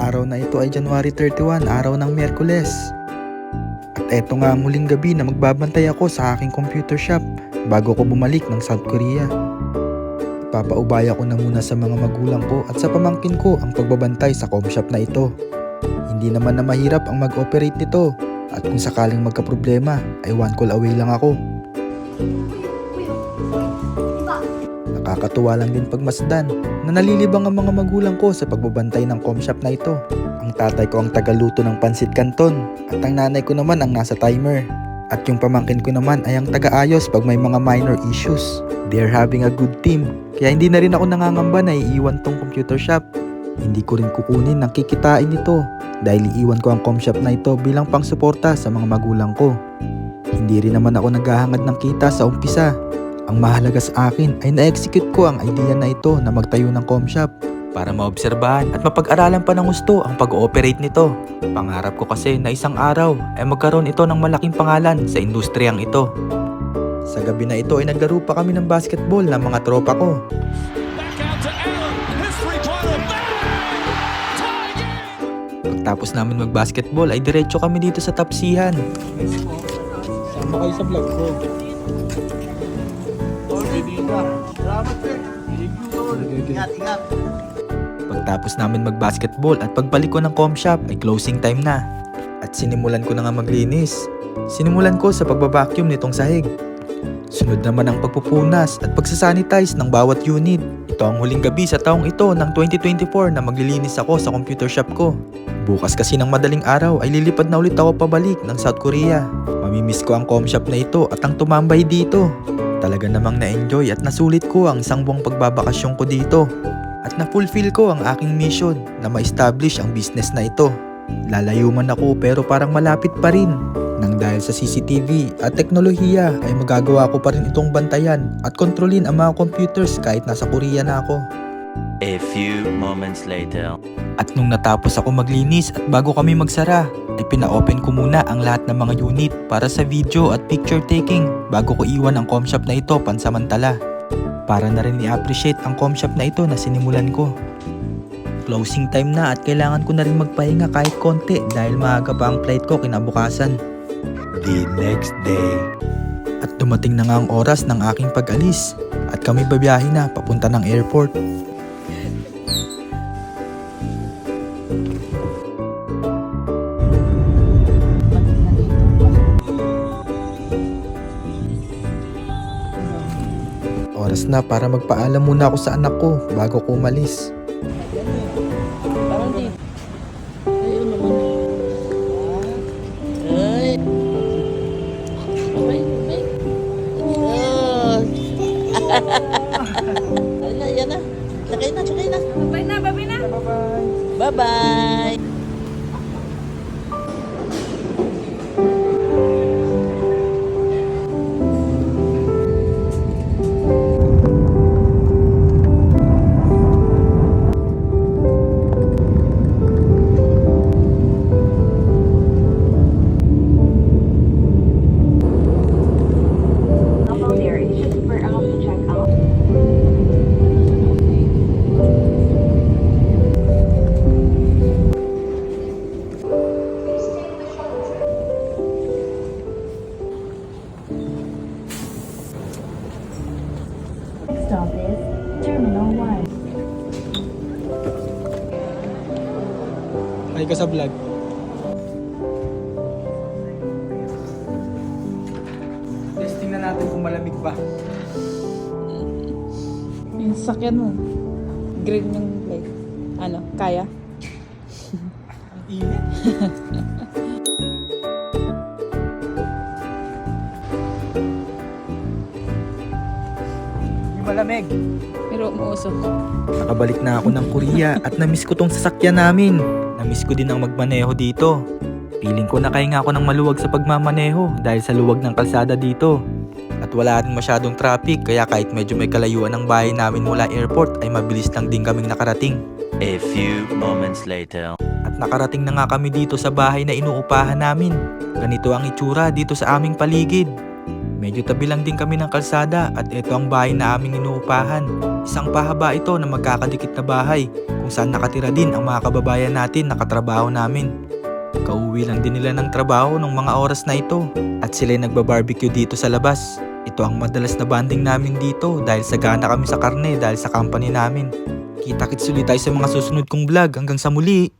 araw na ito ay January 31, araw ng Miyerkules. At eto nga ang huling gabi na magbabantay ako sa aking computer shop bago ko bumalik ng South Korea. Ipapaubaya ko na muna sa mga magulang ko at sa pamangkin ko ang pagbabantay sa com shop na ito. Hindi naman na mahirap ang mag-operate nito at kung sakaling magkaproblema ay one call away lang ako. Nakakatuwa lang din pagmasdan na nalilibang ang mga magulang ko sa pagbabantay ng com shop na ito. Ang tatay ko ang tagaluto ng pansit canton at ang nanay ko naman ang nasa timer. At yung pamangkin ko naman ay ang taga-ayos pag may mga minor issues. They're having a good team, kaya hindi na rin ako nangangamba na iiwan tong computer shop. Hindi ko rin kukunin ng kikitain nito dahil iiwan ko ang com shop na ito bilang pangsuporta sa mga magulang ko. Hindi rin naman ako naghahangad ng kita sa umpisa. Ang mahalaga sa akin ay na-execute ko ang idea na ito na magtayo ng com shop para maobserbahan at mapag-aralan pa ng gusto ang pag-ooperate nito. Pangarap ko kasi na isang araw ay magkaroon ito ng malaking pangalan sa industriyang ito. Sa gabi na ito ay naglaro pa kami ng basketball ng mga tropa ko. Pagtapos namin mag-basketball ay diretso kami dito sa Tapsihan. Sama kayo sa vlog ko. Ingat. Pagtapos namin mag-basketball at pagbalik ko ng com shop ay closing time na. At sinimulan ko na nga maglinis. Sinimulan ko sa pagbabacuum nitong sahig. Sunod naman ang pagpupunas at pagsasanitize ng bawat unit. Ito ang huling gabi sa taong ito ng 2024 na maglilinis ako sa computer shop ko. Bukas kasi ng madaling araw ay lilipad na ulit ako pabalik ng South Korea. Mamimiss ko ang com shop na ito at ang tumambay dito. Talaga namang na-enjoy at nasulit ko ang isang buwang pagbabakasyon ko dito. At na-fulfill ko ang aking mission na ma-establish ang business na ito. Lalayo man ako pero parang malapit pa rin. Nang dahil sa CCTV at teknolohiya ay magagawa ko pa rin itong bantayan at kontrolin ang mga computers kahit nasa Korea na ako. A few moments later. At nung natapos ako maglinis at bago kami magsara, ay pina-open ko muna ang lahat ng mga unit para sa video at picture taking bago ko iwan ang com shop na ito pansamantala. Para na rin i-appreciate ang com shop na ito na sinimulan ko. Closing time na at kailangan ko na rin magpahinga kahit konti dahil maaga pa ang flight ko kinabukasan. The next day. At dumating na nga ang oras ng aking pag-alis at kami babiyahe na papunta ng airport. Oras na para magpaalam muna ako sa anak ko bago ko umalis. Parang di. Ayun naman. Ay. Abay. Oh. Yan na. Sakay na. Babay na. Bye-bye. Hello there, it's just for to check out. Next stop is Terminal 1. Ay ka sa vlog. Testing na natin kung malamig ba. Yung sakyan mo. Green yung plate. Ano? Kaya? Ang init. Hindi malamig. Pero umuusok. Nakabalik na ako ng Korea at namiss ko tong sasakyan namin. Namiss ko din ang magmaneho dito. Feeling ko nakahinga ako ng maluwag sa pagmamaneho dahil sa luwag ng kalsada dito. At wala rin masyadong traffic kaya kahit medyo may kalayuan ng bahay namin mula airport ay mabilis lang din kaming nakarating. A few moments later. At nakarating na nga kami dito sa bahay na inuupahan namin. Ganito ang itsura dito sa aming paligid. Medyo tabi lang din kami ng kalsada at ito ang bahay na aming inuupahan. Isang pahaba ito na magkakadikit na bahay kung kung saan nakatira din ang mga kababayan natin na katrabaho namin. Kauwi lang din nila ng trabaho ng mga oras na ito at sila'y nagbabarbecue dito sa labas. Ito ang madalas na banding namin dito dahil sagana kami sa karne dahil sa company namin. Kita-kits ulit tayo sa mga susunod kong vlog. Hanggang sa muli!